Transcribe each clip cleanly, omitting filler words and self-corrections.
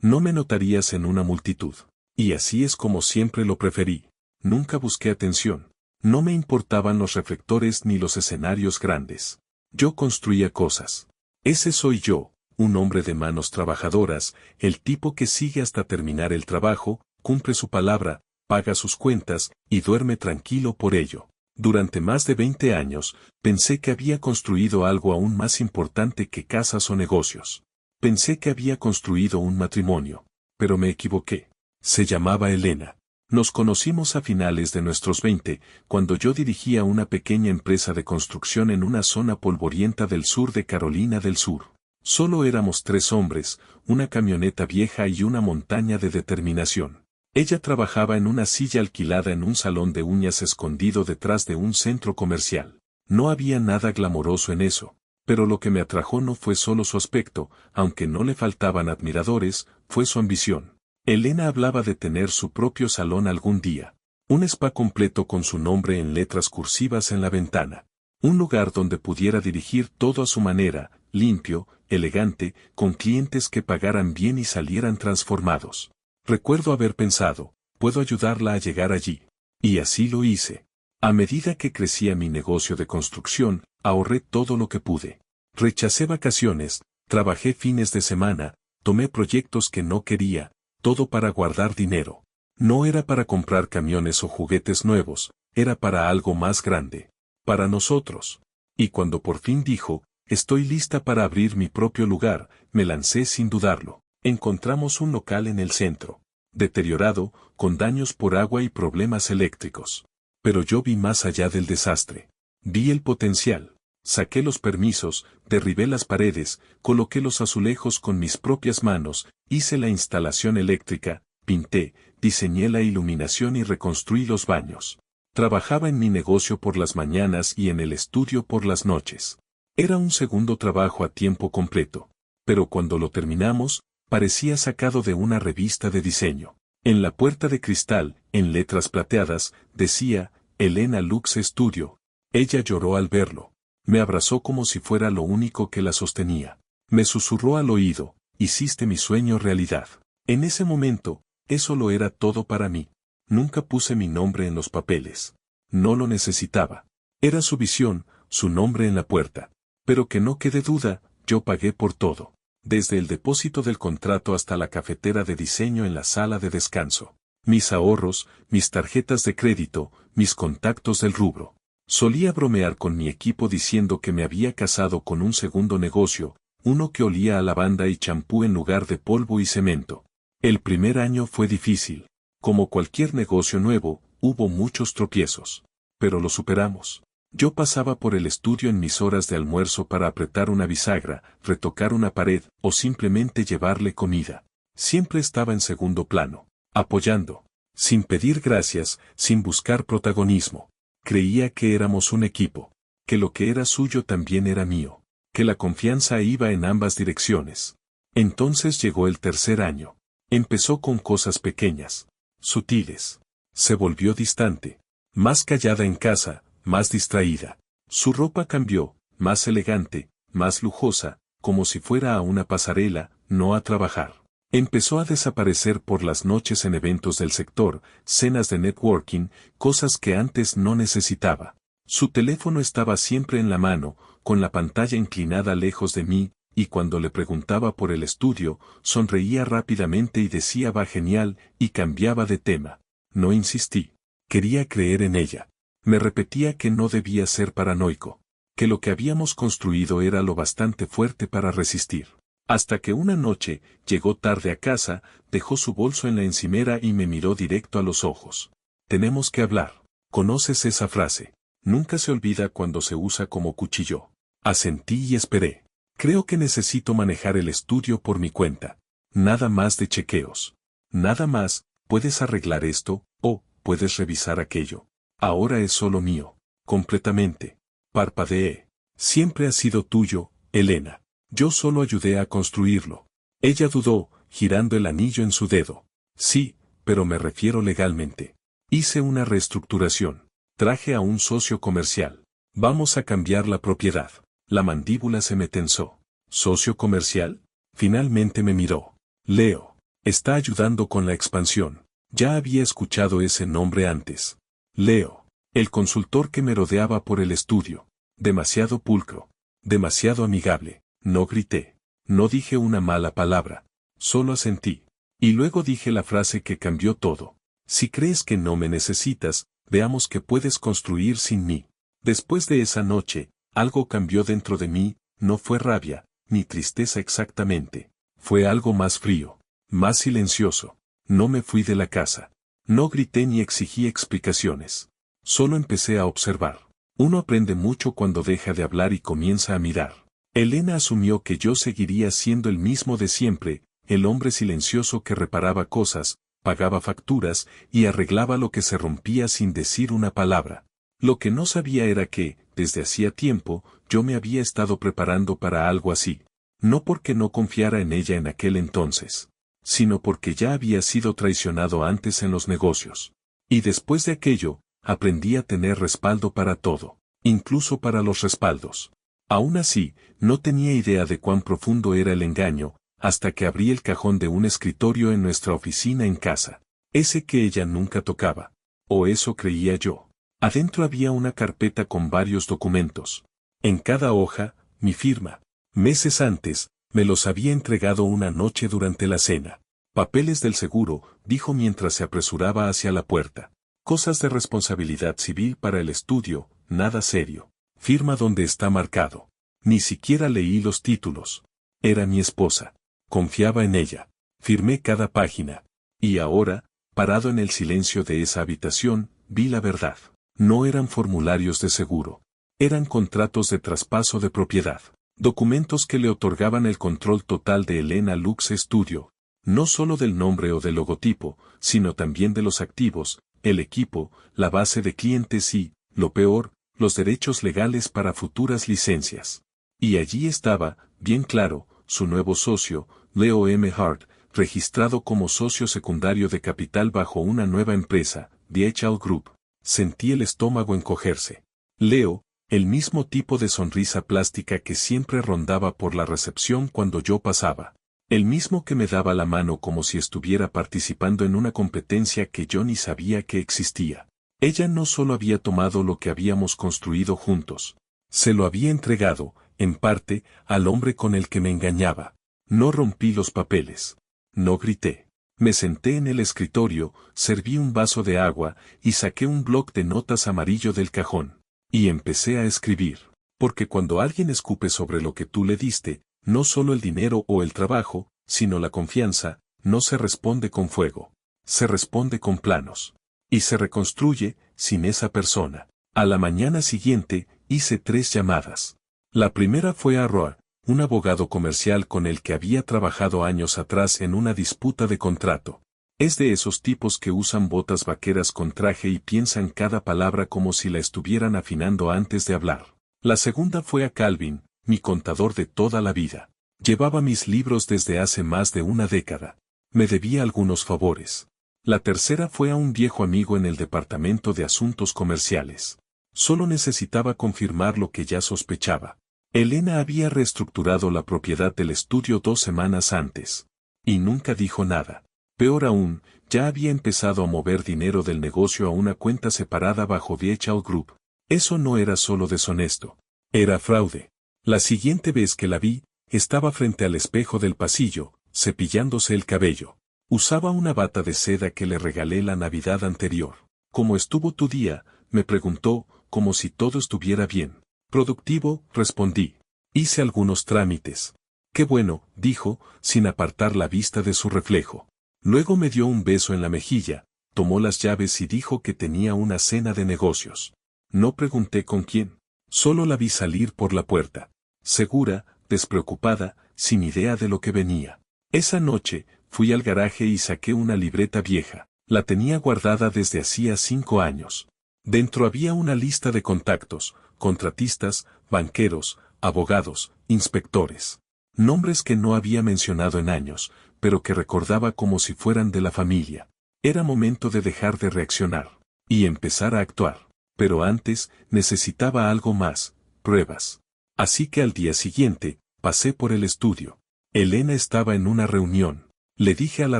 No me notarías en una multitud. Y así es como siempre lo preferí. Nunca busqué atención. No me importaban los reflectores ni los escenarios grandes. Yo construía cosas. Ese soy yo, un hombre de manos trabajadoras, el tipo que sigue hasta terminar el trabajo, cumple su palabra, paga sus cuentas, y duerme tranquilo por ello. Durante más de 20 años, pensé que había construido algo aún más importante que casas o negocios. Pensé que había construido un matrimonio, pero me equivoqué. Se llamaba Elena. Nos conocimos a finales de nuestros 20, cuando yo dirigía una pequeña empresa de construcción en una zona polvorienta del sur de Carolina del Sur. Solo éramos 3 hombres, una camioneta vieja y una montaña de determinación. Ella trabajaba en una silla alquilada en un salón de uñas escondido detrás de un centro comercial. No había nada glamoroso en eso, pero lo que me atrajo no fue solo su aspecto, aunque no le faltaban admiradores, fue su ambición. Elena hablaba de tener su propio salón algún día. Un spa completo con su nombre en letras cursivas en la ventana. Un lugar donde pudiera dirigir todo a su manera, limpio, elegante, con clientes que pagaran bien y salieran transformados. Recuerdo haber pensado, puedo ayudarla a llegar allí. Y así lo hice. A medida que crecía mi negocio de construcción, ahorré todo lo que pude. Rechacé vacaciones, trabajé fines de semana, tomé proyectos que no quería, todo para guardar dinero. No era para comprar camiones o juguetes nuevos, era para algo más grande. Para nosotros. Y cuando por fin dijo, estoy lista para abrir mi propio lugar, me lancé sin dudarlo. Encontramos un local en el centro. Deteriorado, con daños por agua y problemas eléctricos. Pero yo vi más allá del desastre. Vi el potencial. Saqué los permisos, derribé las paredes, coloqué los azulejos con mis propias manos, hice la instalación eléctrica, pinté, diseñé la iluminación y reconstruí los baños. Trabajaba en mi negocio por las mañanas y en el estudio por las noches. Era un segundo trabajo a tiempo completo. Pero cuando lo terminamos, parecía sacado de una revista de diseño. En la puerta de cristal, en letras plateadas, decía, Elena Lux Studio. Ella lloró al verlo. Me abrazó como si fuera lo único que la sostenía. Me susurró al oído, hiciste mi sueño realidad. En ese momento, eso lo era todo para mí. Nunca puse mi nombre en los papeles. No lo necesitaba. Era su visión, su nombre en la puerta. Pero que no quede duda, yo pagué por todo. Desde el depósito del contrato hasta la cafetera de diseño en la sala de descanso. Mis ahorros, mis tarjetas de crédito, mis contactos del rubro. Solía bromear con mi equipo diciendo que me había casado con un segundo negocio, uno que olía a lavanda y champú en lugar de polvo y cemento. El primer año fue difícil. Como cualquier negocio nuevo, hubo muchos tropiezos. Pero lo superamos. Yo pasaba por el estudio en mis horas de almuerzo para apretar una bisagra, retocar una pared o simplemente llevarle comida. Siempre estaba en segundo plano, apoyando, sin pedir gracias, sin buscar protagonismo. Creía que éramos un equipo, que lo que era suyo también era mío, que la confianza iba en ambas direcciones. Entonces llegó el tercer año. Empezó con cosas pequeñas, sutiles. Se volvió distante, más callada en casa, más distraída. Su ropa cambió, más elegante, más lujosa, como si fuera a una pasarela, no a trabajar. Empezó a desaparecer por las noches en eventos del sector, cenas de networking, cosas que antes no necesitaba. Su teléfono estaba siempre en la mano, con la pantalla inclinada lejos de mí, y cuando le preguntaba por el estudio, sonreía rápidamente y decía va genial, y cambiaba de tema. No insistí. Quería creer en ella. Me repetía que no debía ser paranoico, que lo que habíamos construido era lo bastante fuerte para resistir. Hasta que una noche, llegó tarde a casa, dejó su bolso en la encimera y me miró directo a los ojos. Tenemos que hablar. ¿Conoces esa frase? Nunca se olvida cuando se usa como cuchillo. Asentí y esperé. Creo que necesito manejar el estudio por mi cuenta. Nada más de chequeos. Nada más, puedes arreglar esto, o puedes revisar aquello. Ahora es solo mío. Completamente. Parpadeé. Siempre ha sido tuyo, Elena. Yo solo ayudé a construirlo. Ella dudó, girando el anillo en su dedo. Sí, pero me refiero legalmente. Hice una reestructuración. Traje a un socio comercial. Vamos a cambiar la propiedad. La mandíbula se me tensó. ¿Socio comercial? Finalmente me miró. Leo. Está ayudando con la expansión. Ya había escuchado ese nombre antes. Leo. El consultor que me rodeaba por el estudio. Demasiado pulcro. Demasiado amigable. No grité. No dije una mala palabra. Solo asentí. Y luego dije la frase que cambió todo. Si crees que no me necesitas, veamos qué puedes construir sin mí. Después de esa noche, algo cambió dentro de mí, no fue rabia, ni tristeza exactamente. Fue algo más frío, más silencioso. No me fui de la casa. No grité ni exigí explicaciones. Solo empecé a observar. Uno aprende mucho cuando deja de hablar y comienza a mirar. Elena asumió que yo seguiría siendo el mismo de siempre, el hombre silencioso que reparaba cosas, pagaba facturas y arreglaba lo que se rompía sin decir una palabra. Lo que no sabía era que, desde hacía tiempo, yo me había estado preparando para algo así. No porque no confiara en ella en aquel entonces, sino porque ya había sido traicionado antes en los negocios. Y después de aquello, aprendí a tener respaldo para todo, incluso para los respaldos. Aún así, no tenía idea de cuán profundo era el engaño, hasta que abrí el cajón de un escritorio en nuestra oficina en casa. Ese que ella nunca tocaba. O eso creía yo. Adentro había una carpeta con varios documentos. En cada hoja, mi firma. Meses antes, me los había entregado una noche durante la cena. Papeles del seguro, dijo mientras se apresuraba hacia la puerta. Cosas de responsabilidad civil para el estudio, nada serio. Firma donde está marcado. Ni siquiera leí los títulos. Era mi esposa. Confiaba en ella. Firmé cada página. Y ahora, parado en el silencio de esa habitación, vi la verdad. No eran formularios de seguro. Eran contratos de traspaso de propiedad. Documentos que le otorgaban el control total de Elena Lux Studio. No solo del nombre o del logotipo, sino también de los activos, el equipo, la base de clientes y, lo peor, los derechos legales para futuras licencias. Y allí estaba, bien claro, su nuevo socio, Leo M. Hart, registrado como socio secundario de capital bajo una nueva empresa, DHL Group. Sentí el estómago encogerse. Leo, el mismo tipo de sonrisa plástica que siempre rondaba por la recepción cuando yo pasaba. El mismo que me daba la mano como si estuviera participando en una competencia que yo ni sabía que existía. Ella no solo había tomado lo que habíamos construido juntos. Se lo había entregado, en parte, al hombre con el que me engañaba. No rompí los papeles. No grité. Me senté en el escritorio, serví un vaso de agua y saqué un bloc de notas amarillo del cajón. Y empecé a escribir. Porque cuando alguien escupe sobre lo que tú le diste, no solo el dinero o el trabajo, sino la confianza, no se responde con fuego. Se responde con planos. Y se reconstruye, sin esa persona. A la mañana siguiente, hice 3 llamadas. La primera fue a Roa, un abogado comercial con el que había trabajado años atrás en una disputa de contrato. Es de esos tipos que usan botas vaqueras con traje y piensan cada palabra como si la estuvieran afinando antes de hablar. La segunda fue a Calvin, mi contador de toda la vida. Llevaba mis libros desde hace más de una década. Me debía algunos favores. La tercera fue a un viejo amigo en el departamento de asuntos comerciales. Solo necesitaba confirmar lo que ya sospechaba. Elena había reestructurado la propiedad del estudio 2 semanas antes. Y nunca dijo nada. Peor aún, ya había empezado a mover dinero del negocio a una cuenta separada bajo DHL Group. Eso no era solo deshonesto. Era fraude. La siguiente vez que la vi, estaba frente al espejo del pasillo, cepillándose el cabello. Usaba una bata de seda que le regalé la Navidad anterior. ¿Cómo estuvo tu día?, me preguntó, como si todo estuviera bien. Productivo, respondí. Hice algunos trámites. Qué bueno, dijo, sin apartar la vista de su reflejo. Luego me dio un beso en la mejilla, tomó las llaves y dijo que tenía una cena de negocios. No pregunté con quién. Solo la vi salir por la puerta. Segura, despreocupada, sin idea de lo que venía. Esa noche, fui al garaje y saqué una libreta vieja. La tenía guardada desde hacía 5 años. Dentro había una lista de contactos, contratistas, banqueros, abogados, inspectores. Nombres que no había mencionado en años, pero que recordaba como si fueran de la familia. Era momento de dejar de reaccionar y empezar a actuar. Pero antes, necesitaba algo más, pruebas. Así que al día siguiente, pasé por el estudio. Elena estaba en una reunión. Le dije a la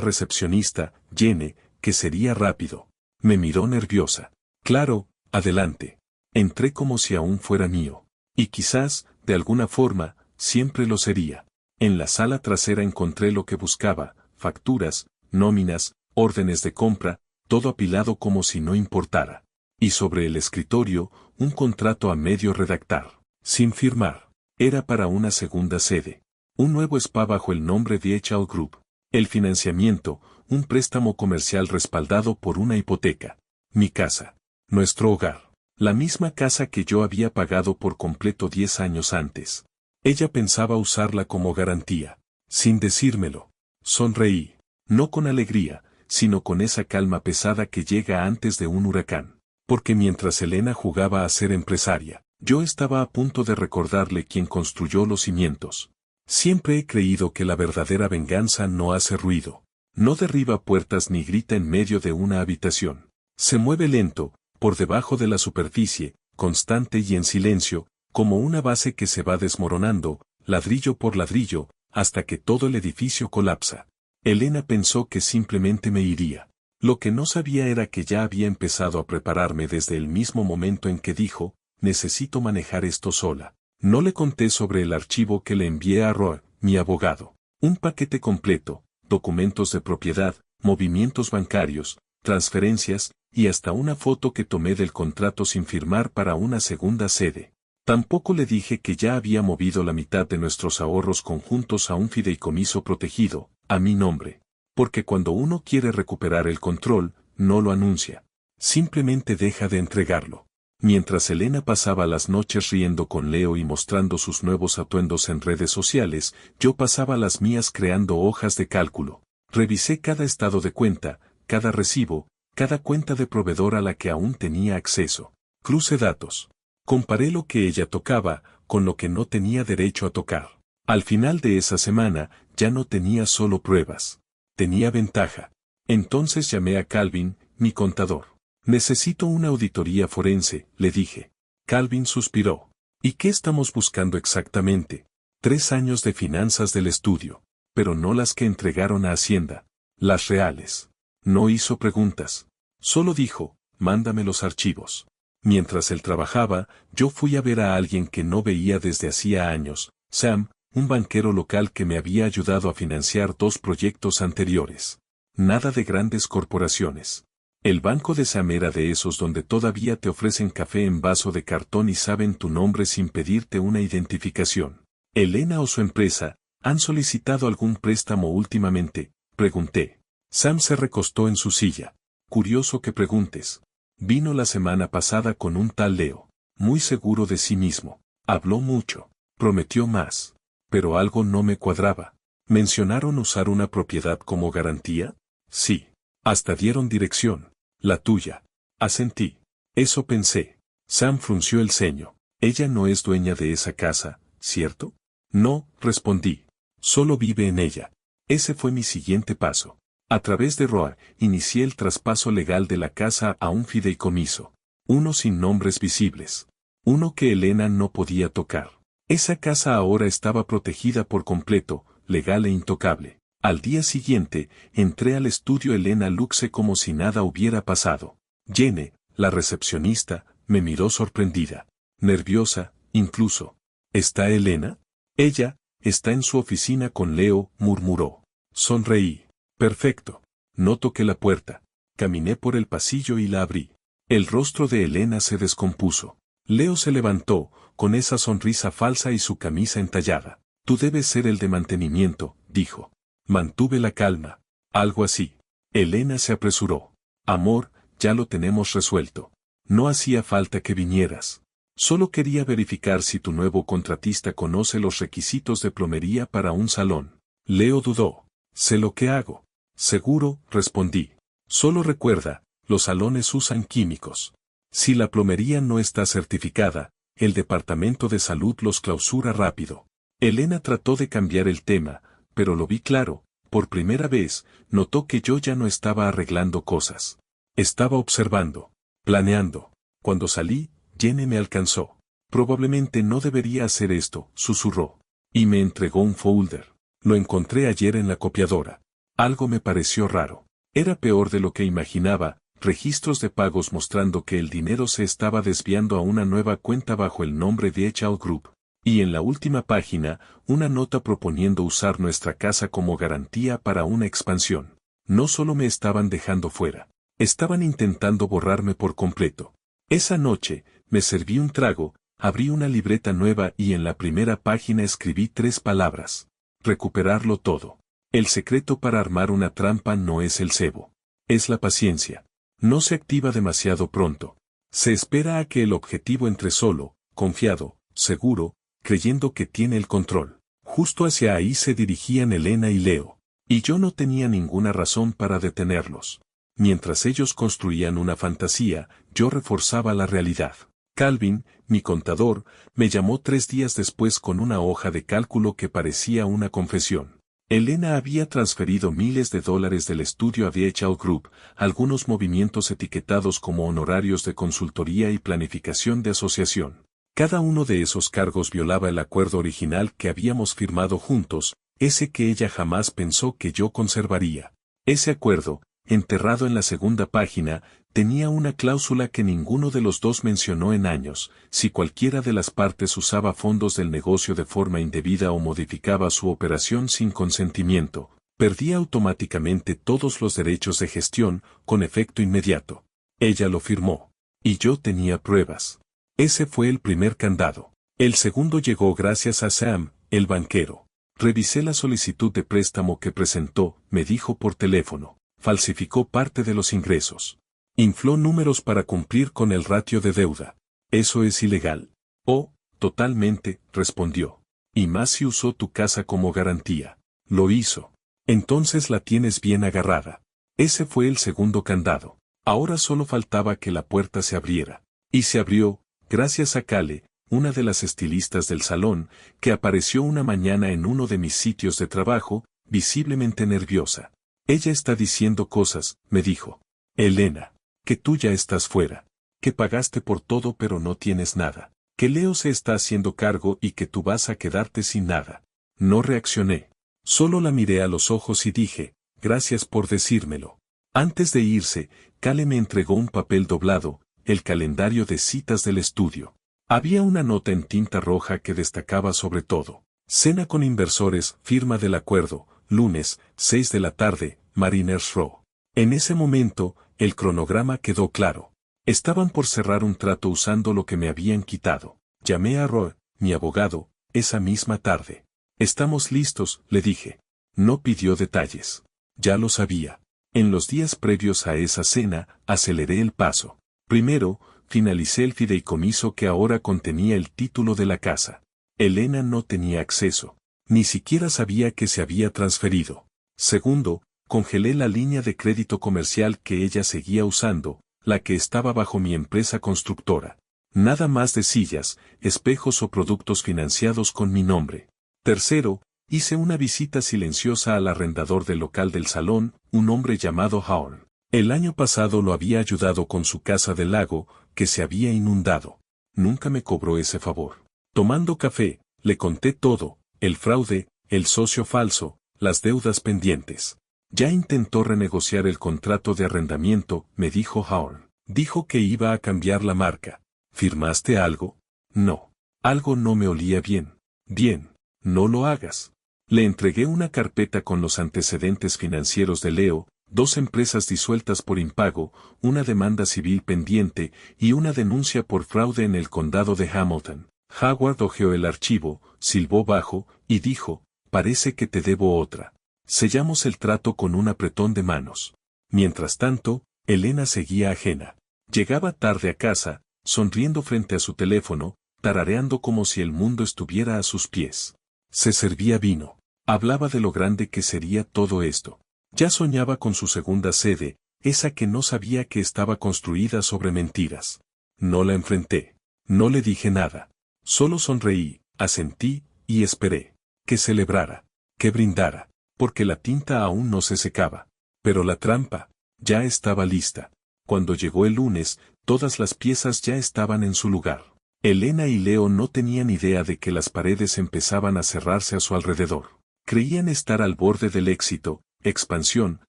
recepcionista, Jenny, que sería rápido. Me miró nerviosa. Claro, adelante. Entré como si aún fuera mío. Y quizás, de alguna forma, siempre lo sería. En la sala trasera encontré lo que buscaba, facturas, nóminas, órdenes de compra, todo apilado como si no importara. Y sobre el escritorio, un contrato a medio redactar, sin firmar. Era para una segunda sede. Un nuevo spa bajo el nombre de DHL Group. El financiamiento, un préstamo comercial respaldado por una hipoteca. Mi casa. Nuestro hogar. La misma casa que yo había pagado por completo 10 años antes. Ella pensaba usarla como garantía. Sin decírmelo. Sonreí. No con alegría, sino con esa calma pesada que llega antes de un huracán. Porque mientras Elena jugaba a ser empresaria, yo estaba a punto de recordarle quién construyó los cimientos. Siempre he creído que la verdadera venganza no hace ruido. No derriba puertas ni grita en medio de una habitación. Se mueve lento, por debajo de la superficie, constante y en silencio, como una base que se va desmoronando, ladrillo por ladrillo, hasta que todo el edificio colapsa. Elena pensó que simplemente me iría. Lo que no sabía era que ya había empezado a prepararme desde el mismo momento en que dijo, necesito manejar esto sola. No le conté sobre el archivo que le envié a Roy, mi abogado. Un paquete completo, documentos de propiedad, movimientos bancarios, transferencias, y hasta una foto que tomé del contrato sin firmar para una segunda sede. Tampoco le dije que ya había movido la mitad de nuestros ahorros conjuntos a un fideicomiso protegido, a mi nombre. Porque cuando uno quiere recuperar el control, no lo anuncia. Simplemente deja de entregarlo. Mientras Elena pasaba las noches riendo con Leo y mostrando sus nuevos atuendos en redes sociales, yo pasaba las mías creando hojas de cálculo. Revisé cada estado de cuenta, cada recibo, cada cuenta de proveedor a la que aún tenía acceso. Crucé datos. Comparé lo que ella tocaba con lo que no tenía derecho a tocar. Al final de esa semana, ya no tenía solo pruebas. Tenía ventaja. Entonces llamé a Calvin, mi contador. Necesito una auditoría forense, le dije. Calvin suspiró. ¿Y qué estamos buscando exactamente? 3 años de finanzas del estudio. Pero no las que entregaron a Hacienda. Las reales. No hizo preguntas. Solo dijo, mándame los archivos. Mientras él trabajaba, yo fui a ver a alguien que no veía desde hacía años, Sam, un banquero local que me había ayudado a financiar 2 proyectos anteriores. Nada de grandes corporaciones. El banco de Sam era de esos donde todavía te ofrecen café en vaso de cartón y saben tu nombre sin pedirte una identificación. ¿Elena o su empresa han solicitado algún préstamo últimamente? Pregunté. Sam se recostó en su silla. Curioso que preguntes. Vino la semana pasada con un tal Leo. Muy seguro de sí mismo. Habló mucho. Prometió más. Pero algo no me cuadraba. ¿Mencionaron usar una propiedad como garantía? Sí. Hasta dieron dirección. La tuya. Asentí. Eso pensé. Sam frunció el ceño. Ella no es dueña de esa casa, ¿cierto? No, respondí. Solo vive en ella. Ese fue mi siguiente paso. A través de Roa, inicié el traspaso legal de la casa a un fideicomiso. Uno sin nombres visibles. Uno que Elena no podía tocar. Esa casa ahora estaba protegida por completo, legal e intocable. Al día siguiente, entré al estudio Elena Luxe como si nada hubiera pasado. Jenny, la recepcionista, me miró sorprendida. Nerviosa, incluso. ¿Está Elena? Ella, está en su oficina con Leo, murmuró. Sonreí. Perfecto. No toqué la puerta. Caminé por el pasillo y la abrí. El rostro de Elena se descompuso. Leo se levantó, con esa sonrisa falsa y su camisa entallada. Tú debes ser el de mantenimiento, dijo. Mantuve la calma. Algo así. Elena se apresuró. Amor, ya lo tenemos resuelto. No hacía falta que vinieras. Solo quería verificar si tu nuevo contratista conoce los requisitos de plomería para un salón. Leo dudó. Sé lo que hago. Seguro, respondí. Solo recuerda, los salones usan químicos. Si la plomería no está certificada, el departamento de salud los clausura rápido. Elena trató de cambiar el tema, pero lo vi claro. Por primera vez, notó que yo ya no estaba arreglando cosas. Estaba observando, planeando. Cuando salí, Jenny me alcanzó. Probablemente no debería hacer esto, susurró. Y me entregó un folder. Lo encontré ayer en la copiadora. Algo me pareció raro. Era peor de lo que imaginaba, registros de pagos mostrando que el dinero se estaba desviando a una nueva cuenta bajo el nombre de HL Group. Y en la última página, una nota proponiendo usar nuestra casa como garantía para una expansión. No solo me estaban dejando fuera, estaban intentando borrarme por completo. Esa noche, me serví un trago, abrí una libreta nueva y en la primera página escribí 3 palabras. Recuperarlo todo. El secreto para armar una trampa no es el cebo. Es la paciencia. No se activa demasiado pronto. Se espera a que el objetivo entre solo, confiado, seguro, creyendo que tiene el control. Justo hacia ahí se dirigían Elena y Leo. Y yo no tenía ninguna razón para detenerlos. Mientras ellos construían una fantasía, yo reforzaba la realidad. Calvin, mi contador, me llamó 3 días después con una hoja de cálculo que parecía una confesión. Elena había transferido miles de dólares del estudio a DHL Group, algunos movimientos etiquetados como honorarios de consultoría y planificación de asociación. Cada uno de esos cargos violaba el acuerdo original que habíamos firmado juntos, ese que ella jamás pensó que yo conservaría. Ese acuerdo, enterrado en la segunda página, tenía una cláusula que ninguno de los dos mencionó en años: si cualquiera de las partes usaba fondos del negocio de forma indebida o modificaba su operación sin consentimiento, perdía automáticamente todos los derechos de gestión, con efecto inmediato. Ella lo firmó. Y yo tenía pruebas. Ese fue el primer candado. El segundo llegó gracias a Sam, el banquero. Revisé la solicitud de préstamo que presentó, me dijo por teléfono. Falsificó parte de los ingresos. Infló números para cumplir con el ratio de deuda. Eso es ilegal. Oh, totalmente, respondió. Y más si usó tu casa como garantía. Lo hizo. Entonces la tienes bien agarrada. Ese fue el segundo candado. Ahora solo faltaba que la puerta se abriera. Y se abrió, gracias a Kale, una de las estilistas del salón, que apareció una mañana en uno de mis sitios de trabajo, visiblemente nerviosa. Ella está diciendo cosas, me dijo. Elena, que tú ya estás fuera. Que pagaste por todo pero no tienes nada. Que Leo se está haciendo cargo y que tú vas a quedarte sin nada. No reaccioné. Solo la miré a los ojos y dije, gracias por decírmelo. Antes de irse, Kale me entregó un papel doblado, el calendario de citas del estudio. Había una nota en tinta roja que destacaba sobre todo. Cena con inversores, firma del acuerdo, lunes, 6 de la tarde, Mariners Row. En ese momento, el cronograma quedó claro. Estaban por cerrar un trato usando lo que me habían quitado. Llamé a Roy, mi abogado, esa misma tarde. Estamos listos, le dije. No pidió detalles. Ya lo sabía. En los días previos a esa cena, aceleré el paso. Primero, finalicé el fideicomiso que ahora contenía el título de la casa. Elena no tenía acceso. Ni siquiera sabía que se había transferido. Segundo, congelé la línea de crédito comercial que ella seguía usando, la que estaba bajo mi empresa constructora. Nada más de sillas, espejos o productos financiados con mi nombre. Tercero, hice una visita silenciosa al arrendador del local del salón, un hombre llamado Haorn. El año pasado lo había ayudado con su casa del lago, que se había inundado. Nunca me cobró ese favor. Tomando café, le conté todo, el fraude, el socio falso, las deudas pendientes. Ya intentó renegociar el contrato de arrendamiento, me dijo Haorn. Dijo que iba a cambiar la marca. ¿Firmaste algo? No. Algo no me olía bien. Bien, no lo hagas. Le entregué una carpeta con los antecedentes financieros de Leo, 2 empresas disueltas por impago, una demanda civil pendiente y una denuncia por fraude en el condado de Hamilton. Howard hojeó el archivo, silbó bajo, y dijo, parece que te debo otra. Sellamos el trato con un apretón de manos. Mientras tanto, Elena seguía ajena. Llegaba tarde a casa, sonriendo frente a su teléfono, tarareando como si el mundo estuviera a sus pies. Se servía vino. Hablaba de lo grande que sería todo esto. Ya soñaba con su segunda sede, esa que no sabía que estaba construida sobre mentiras. No la enfrenté. No le dije nada. Solo sonreí, asentí, y esperé. Que celebrara. Que brindara. Porque la tinta aún no se secaba. Pero la trampa, ya estaba lista. Cuando llegó el lunes, todas las piezas ya estaban en su lugar. Elena y Leo no tenían idea de que las paredes empezaban a cerrarse a su alrededor. Creían estar al borde del éxito, expansión,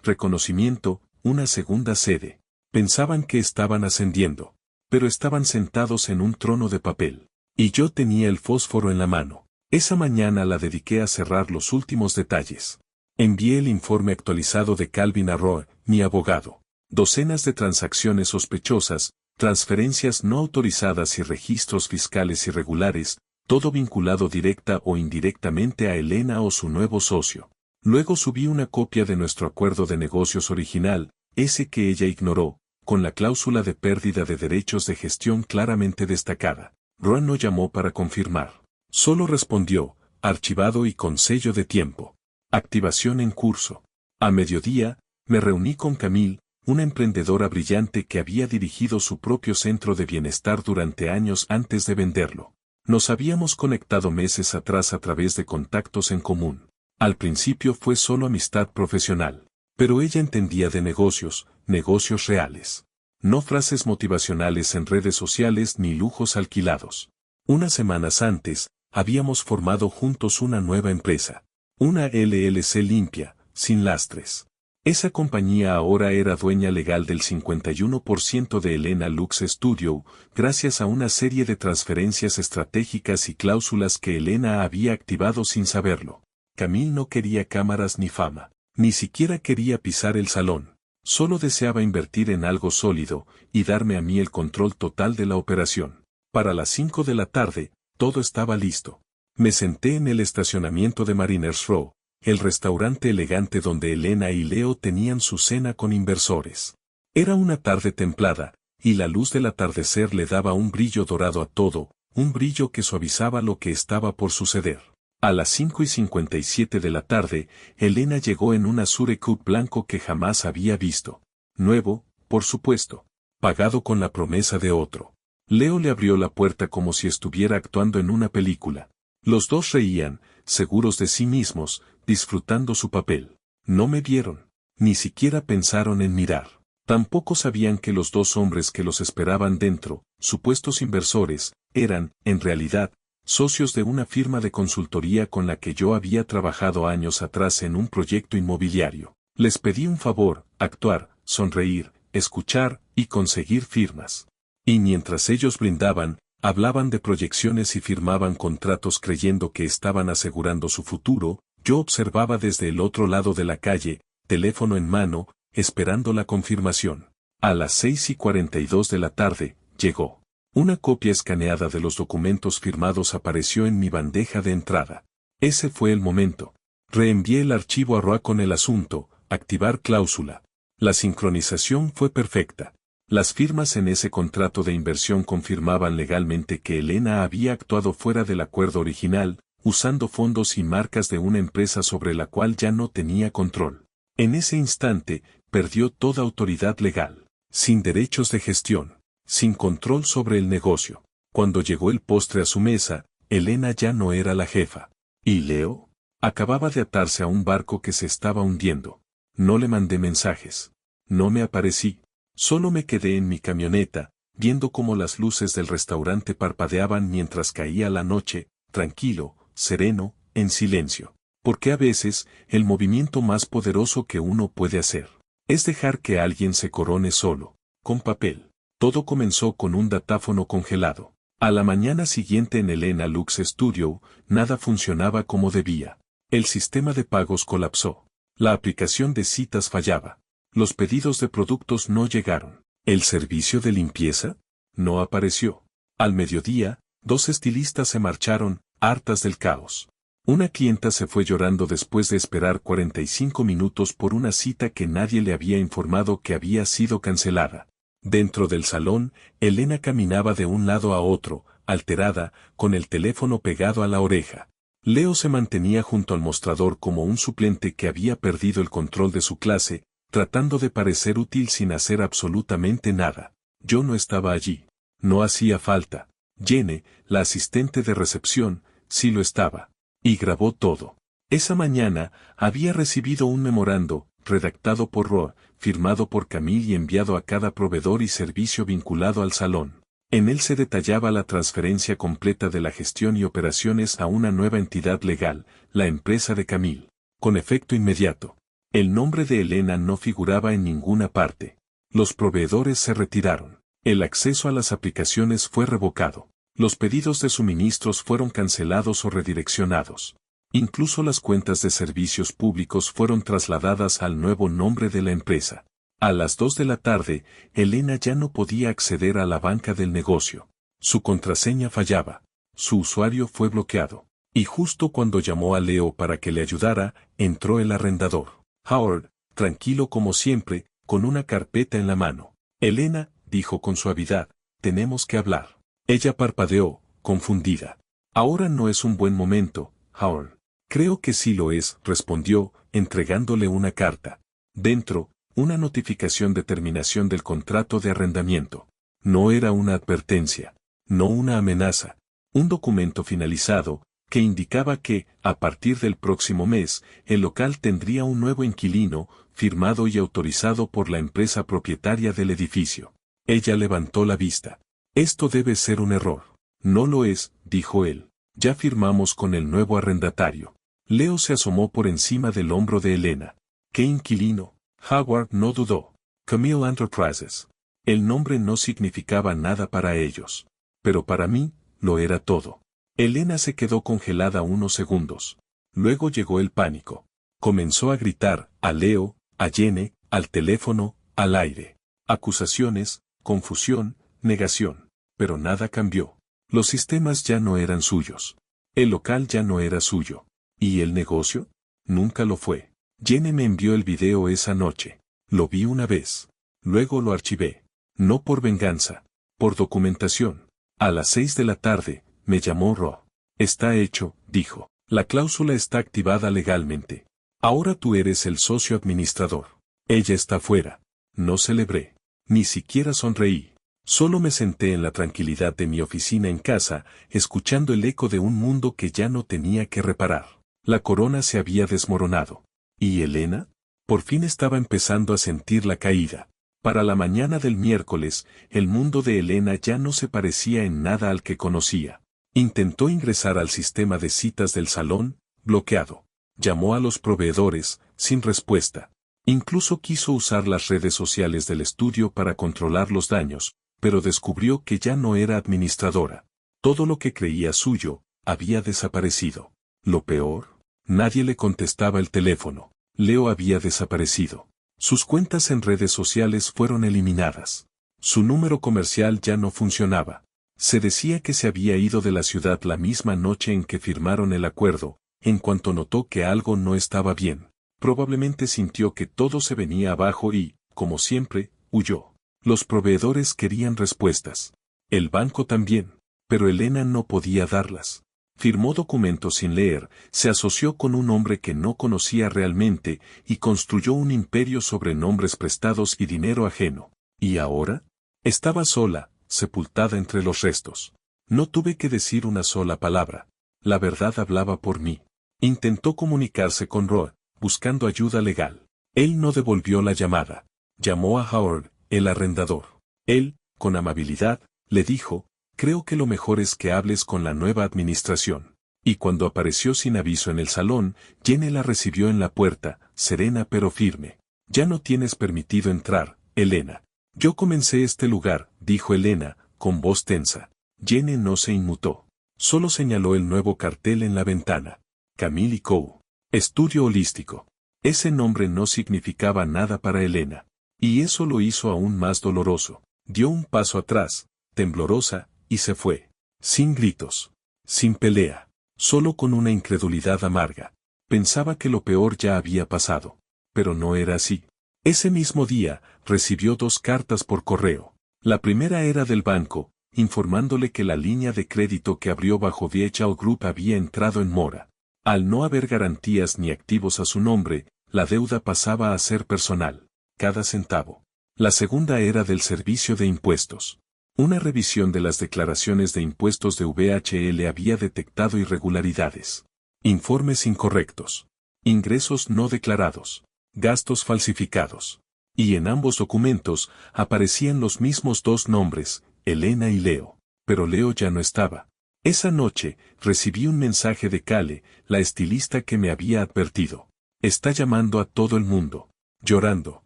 reconocimiento, una segunda sede. Pensaban que estaban ascendiendo, pero estaban sentados en un trono de papel. Y yo tenía el fósforo en la mano. Esa mañana la dediqué a cerrar los últimos detalles. Envié el informe actualizado de Calvin a Roe, mi abogado. Docenas de transacciones sospechosas, transferencias no autorizadas y registros fiscales irregulares, todo vinculado directa o indirectamente a Elena o su nuevo socio. Luego subí una copia de nuestro acuerdo de negocios original, ese que ella ignoró, con la cláusula de pérdida de derechos de gestión claramente destacada. Roe no llamó para confirmar. Solo respondió, archivado y con sello de tiempo. Activación en curso. A mediodía, me reuní con Camille, una emprendedora brillante que había dirigido su propio centro de bienestar durante años antes de venderlo. Nos habíamos conectado meses atrás a través de contactos en común. Al principio fue solo amistad profesional, pero ella entendía de negocios, negocios reales. No frases motivacionales en redes sociales ni lujos alquilados. Unas semanas antes, habíamos formado juntos una nueva empresa. Una LLC limpia, sin lastres. Esa compañía ahora era dueña legal del 51% de Elena Lux Studio, gracias a una serie de transferencias estratégicas y cláusulas que Elena había activado sin saberlo. Camille no quería cámaras ni fama, ni siquiera quería pisar el salón. Solo deseaba invertir en algo sólido y darme a mí el control total de la operación. Para las 5 de la tarde, todo estaba listo. Me senté en el estacionamiento de Mariners Row, el restaurante elegante donde Elena y Leo tenían su cena con inversores. Era una tarde templada, y la luz del atardecer le daba un brillo dorado a todo, un brillo que suavizaba lo que estaba por suceder. A las 5:57 de la tarde, Elena llegó en un Azure Coupe blanco que jamás había visto. Nuevo, por supuesto. Pagado con la promesa de otro. Leo le abrió la puerta como si estuviera actuando en una película. Los dos reían, seguros de sí mismos, disfrutando su papel. No me vieron. Ni siquiera pensaron en mirar. Tampoco sabían que los dos hombres que los esperaban dentro, supuestos inversores, eran, en realidad, socios de una firma de consultoría con la que yo había trabajado años atrás en un proyecto inmobiliario. Les pedí un favor, actuar, sonreír, escuchar y conseguir firmas. Y mientras ellos brindaban, hablaban de proyecciones y firmaban contratos creyendo que estaban asegurando su futuro, yo observaba desde el otro lado de la calle, teléfono en mano, esperando la confirmación. A las 6:42 de la tarde, llegó. Una copia escaneada de los documentos firmados apareció en mi bandeja de entrada. Ese fue el momento. Reenvié el archivo a Roa con el asunto, activar cláusula. La sincronización fue perfecta. Las firmas en ese contrato de inversión confirmaban legalmente que Elena había actuado fuera del acuerdo original, usando fondos y marcas de una empresa sobre la cual ya no tenía control. En ese instante, perdió toda autoridad legal, sin derechos de gestión, sin control sobre el negocio. Cuando llegó el postre a su mesa, Elena ya no era la jefa. ¿Y Leo? Acababa de atarse a un barco que se estaba hundiendo. No le mandé mensajes. No me aparecí. Solo me quedé en mi camioneta, viendo cómo las luces del restaurante parpadeaban mientras caía la noche, tranquilo, sereno, en silencio. Porque a veces, el movimiento más poderoso que uno puede hacer es dejar que alguien se corone solo, con papel. Todo comenzó con un datáfono congelado. A la mañana siguiente en Elena Lux Studio, nada funcionaba como debía. El sistema de pagos colapsó. La aplicación de citas fallaba. Los pedidos de productos no llegaron. ¿El servicio de limpieza? No apareció. Al mediodía, 2 estilistas se marcharon, hartas del caos. Una clienta se fue llorando después de esperar 45 minutos por una cita que nadie le había informado que había sido cancelada. Dentro del salón, Elena caminaba de un lado a otro, alterada, con el teléfono pegado a la oreja. Leo se mantenía junto al mostrador como un suplente que había perdido el control de su clase, tratando de parecer útil sin hacer absolutamente nada. Yo no estaba allí. No hacía falta. Jenny, la asistente de recepción, sí lo estaba. Y grabó todo. Esa mañana, había recibido un memorando, redactado por Roa, firmado por Camille y enviado a cada proveedor y servicio vinculado al salón. En él se detallaba la transferencia completa de la gestión y operaciones a una nueva entidad legal, la empresa de Camille, con efecto inmediato. El nombre de Elena no figuraba en ninguna parte. Los proveedores se retiraron. El acceso a las aplicaciones fue revocado. Los pedidos de suministros fueron cancelados o redireccionados. Incluso las cuentas de servicios públicos fueron trasladadas al nuevo nombre de la empresa. A las 2 de la tarde, Elena ya no podía acceder a la banca del negocio. Su contraseña fallaba. Su usuario fue bloqueado. Y justo cuando llamó a Leo para que le ayudara, entró el arrendador. Howard, tranquilo como siempre, con una carpeta en la mano. Elena, dijo con suavidad, tenemos que hablar. Ella parpadeó, confundida. Ahora no es un buen momento, Howard. Creo que sí lo es, respondió, entregándole una carta. Dentro, una notificación de terminación del contrato de arrendamiento. No era una advertencia, no una amenaza. Un documento finalizado, que indicaba que, a partir del próximo mes, el local tendría un nuevo inquilino, firmado y autorizado por la empresa propietaria del edificio. Ella levantó la vista. Esto debe ser un error. No lo es, dijo él. Ya firmamos con el nuevo arrendatario. Leo se asomó por encima del hombro de Elena. ¿Qué inquilino? Howard no dudó. Camille Enterprises. El nombre no significaba nada para ellos. Pero para mí, lo era todo. Elena se quedó congelada unos segundos. Luego llegó el pánico. Comenzó a gritar, a Leo, a Jenny, al teléfono, al aire. Acusaciones, confusión, negación. Pero nada cambió. Los sistemas ya no eran suyos. El local ya no era suyo. ¿Y el negocio? Nunca lo fue. Jenny me envió el video esa noche. Lo vi una vez. Luego lo archivé. No por venganza. Por documentación. A las 6 de la tarde, me llamó Ro. Está hecho, dijo. La cláusula está activada legalmente. Ahora tú eres el socio administrador. Ella está fuera. No celebré. Ni siquiera sonreí. Solo me senté en la tranquilidad de mi oficina en casa, escuchando el eco de un mundo que ya no tenía que reparar. La corona se había desmoronado. ¿Y Elena? Por fin estaba empezando a sentir la caída. Para la mañana del miércoles, el mundo de Elena ya no se parecía en nada al que conocía. Intentó ingresar al sistema de citas del salón, bloqueado. Llamó a los proveedores, sin respuesta. Incluso quiso usar las redes sociales del estudio para controlar los daños, pero descubrió que ya no era administradora. Todo lo que creía suyo, había desaparecido. Lo peor, nadie le contestaba el teléfono. Leo había desaparecido. Sus cuentas en redes sociales fueron eliminadas. Su número comercial ya no funcionaba. Se decía que se había ido de la ciudad la misma noche en que firmaron el acuerdo, en cuanto notó que algo no estaba bien. Probablemente sintió que todo se venía abajo y, como siempre, huyó. Los proveedores querían respuestas. El banco también, pero Elena no podía darlas. Firmó documentos sin leer, se asoció con un hombre que no conocía realmente y construyó un imperio sobre nombres prestados y dinero ajeno. ¿Y ahora? Estaba sola, sepultada entre los restos. No tuve que decir una sola palabra. La verdad hablaba por mí. Intentó comunicarse con Roy, buscando ayuda legal. Él no devolvió la llamada. Llamó a Howard, el arrendador. Él, con amabilidad, le dijo, creo que lo mejor es que hables con la nueva administración. Y cuando apareció sin aviso en el salón, Jenny la recibió en la puerta, serena pero firme. Ya no tienes permitido entrar, Elena. Yo comencé este lugar, dijo Elena, con voz tensa. Jenny no se inmutó. Solo señaló el nuevo cartel en la ventana. Camille & Co. Estudio holístico. Ese nombre no significaba nada para Elena. Y eso lo hizo aún más doloroso. Dio un paso atrás, temblorosa, y se fue. Sin gritos. Sin pelea. Solo con una incredulidad amarga. Pensaba que lo peor ya había pasado. Pero no era así. Ese mismo día, recibió 2 cartas por correo. La primera era del banco, informándole que la línea de crédito que abrió bajo VHL Group había entrado en mora. Al no haber garantías ni activos a su nombre, la deuda pasaba a ser personal. Cada centavo. La segunda era del Servicio de Impuestos. Una revisión de las declaraciones de impuestos de VHL había detectado irregularidades. Informes incorrectos. Ingresos no declarados. Gastos falsificados. Y en ambos documentos aparecían los mismos 2 nombres, Elena y Leo. Pero Leo ya no estaba. Esa noche, recibí un mensaje de Kale, la estilista que me había advertido. Está llamando a todo el mundo. Llorando.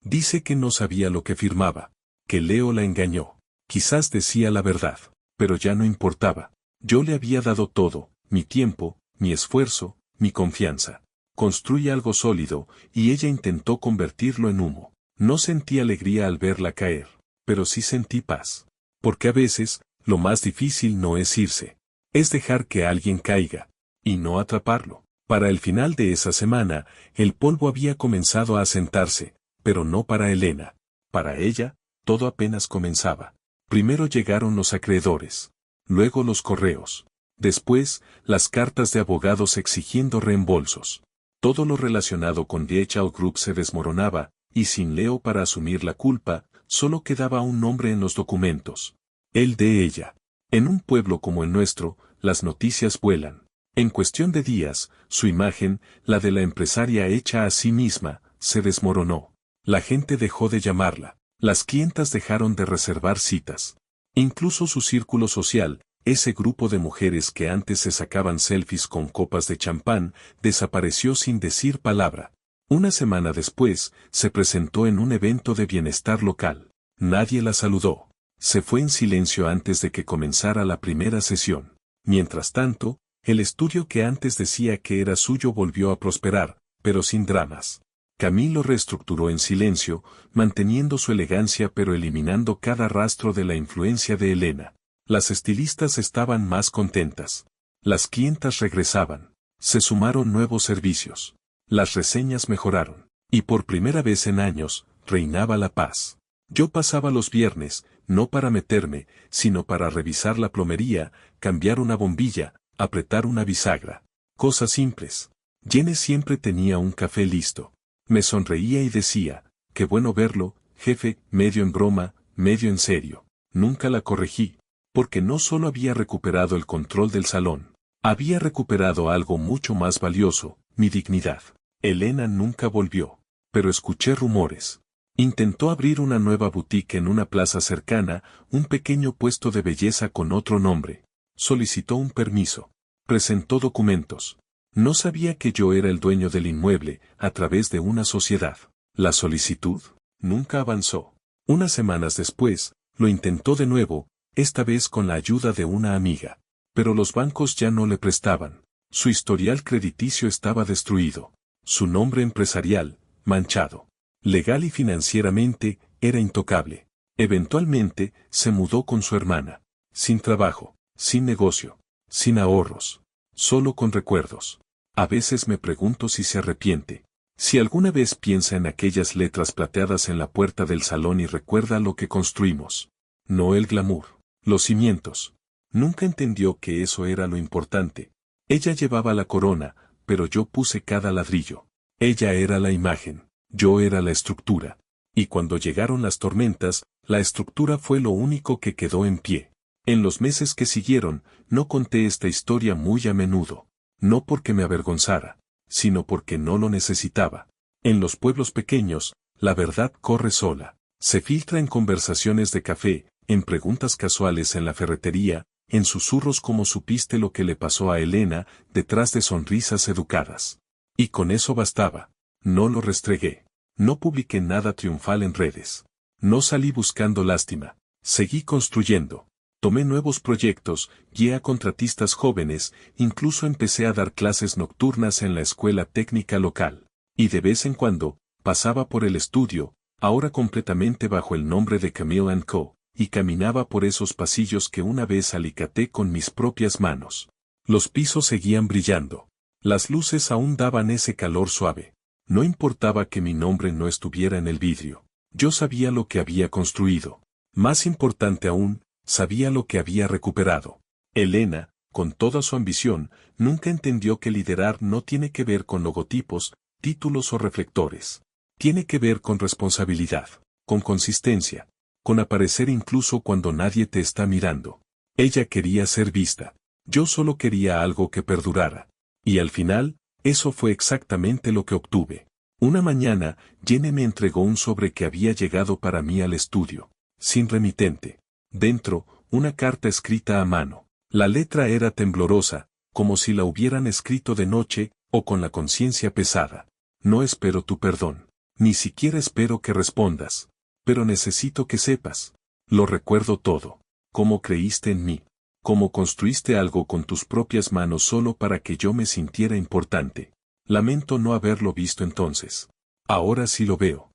Dice que no sabía lo que firmaba. Que Leo la engañó. Quizás decía la verdad. Pero ya no importaba. Yo le había dado todo, mi tiempo, mi esfuerzo, mi confianza. Construí algo sólido, y ella intentó convertirlo en humo. No sentí alegría al verla caer, pero sí sentí paz. Porque a veces, lo más difícil no es irse. Es dejar que alguien caiga, y no atraparlo. Para el final de esa semana, el polvo había comenzado a asentarse, pero no para Elena. Para ella, todo apenas comenzaba. Primero llegaron los acreedores. Luego los correos. Después, las cartas de abogados exigiendo reembolsos. Todo lo relacionado con DHL Group se desmoronaba, y sin Leo para asumir la culpa, solo quedaba un nombre en los documentos. El de ella. En un pueblo como el nuestro, las noticias vuelan. En cuestión de días, su imagen, la de la empresaria hecha a sí misma, se desmoronó. La gente dejó de llamarla. Las clientas dejaron de reservar citas. Incluso su círculo social, ese grupo de mujeres que antes se sacaban selfies con copas de champán, desapareció sin decir palabra. Una semana después, se presentó en un evento de bienestar local. Nadie la saludó. Se fue en silencio antes de que comenzara la primera sesión. Mientras tanto, el estudio que antes decía que era suyo volvió a prosperar, pero sin dramas. Camilo reestructuró en silencio, manteniendo su elegancia pero eliminando cada rastro de la influencia de Elena. Las estilistas estaban más contentas. Las clientas regresaban. Se sumaron nuevos servicios. Las reseñas mejoraron. Y por primera vez en años, reinaba la paz. Yo pasaba los viernes, no para meterme, sino para revisar la plomería, cambiar una bombilla, apretar una bisagra. Cosas simples. Jenny siempre tenía un café listo. Me sonreía y decía, qué bueno verlo, jefe, medio en broma, medio en serio. Nunca la corregí, porque no solo había recuperado el control del salón, había recuperado algo mucho más valioso, mi dignidad. Elena nunca volvió, pero escuché rumores. Intentó abrir una nueva boutique en una plaza cercana, un pequeño puesto de belleza con otro nombre. Solicitó un permiso. Presentó documentos. No sabía que yo era el dueño del inmueble, a través de una sociedad. La solicitud nunca avanzó. Unas semanas después, lo intentó de nuevo, esta vez con la ayuda de una amiga. Pero los bancos ya no le prestaban. Su historial crediticio estaba destruido. Su nombre empresarial, manchado. Legal y financieramente, era intocable. Eventualmente, se mudó con su hermana. Sin trabajo, sin negocio, sin ahorros. Solo con recuerdos. A veces me pregunto si se arrepiente. Si alguna vez piensa en aquellas letras plateadas en la puerta del salón y recuerda lo que construimos. No el glamour. Los cimientos. Nunca entendió que eso era lo importante. Ella llevaba la corona, pero yo puse cada ladrillo. Ella era la imagen. Yo era la estructura. Y cuando llegaron las tormentas, la estructura fue lo único que quedó en pie. En los meses que siguieron, no conté esta historia muy a menudo. No porque me avergonzara, sino porque no lo necesitaba. En los pueblos pequeños, la verdad corre sola. Se filtra en conversaciones de café, en preguntas casuales en la ferretería, en susurros como supiste lo que le pasó a Elena, detrás de sonrisas educadas. Y con eso bastaba. No lo restregué. No publiqué nada triunfal en redes. No salí buscando lástima. Seguí construyendo. Tomé nuevos proyectos, guié a contratistas jóvenes, incluso empecé a dar clases nocturnas en la escuela técnica local. Y de vez en cuando, pasaba por el estudio, ahora completamente bajo el nombre de Camille & Co., y caminaba por esos pasillos que una vez alicaté con mis propias manos. Los pisos seguían brillando. Las luces aún daban ese calor suave. No importaba que mi nombre no estuviera en el vidrio. Yo sabía lo que había construido. Más importante aún, sabía lo que había recuperado. Elena, con toda su ambición, nunca entendió que liderar no tiene que ver con logotipos, títulos o reflectores. Tiene que ver con responsabilidad, con consistencia, con aparecer incluso cuando nadie te está mirando. Ella quería ser vista. Yo solo quería algo que perdurara. Y al final, eso fue exactamente lo que obtuve. Una mañana, Jenny me entregó un sobre que había llegado para mí al estudio, sin remitente. Dentro, una carta escrita a mano. La letra era temblorosa, como si la hubieran escrito de noche, o con la conciencia pesada. No espero tu perdón. Ni siquiera espero que respondas. Pero necesito que sepas. Lo recuerdo todo. Cómo creíste en mí. Cómo construiste algo con tus propias manos solo para que yo me sintiera importante. Lamento no haberlo visto entonces. Ahora sí lo veo.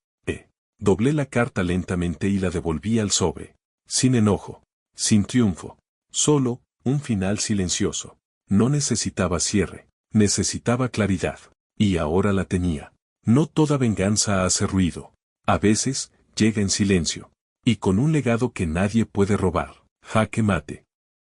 Doblé la carta lentamente y la devolví al sobre. Sin enojo. Sin triunfo. Solo, un final silencioso. No necesitaba cierre. Necesitaba claridad. Y ahora la tenía. No toda venganza hace ruido. A veces, llega en silencio. Y con un legado que nadie puede robar. Jaque mate.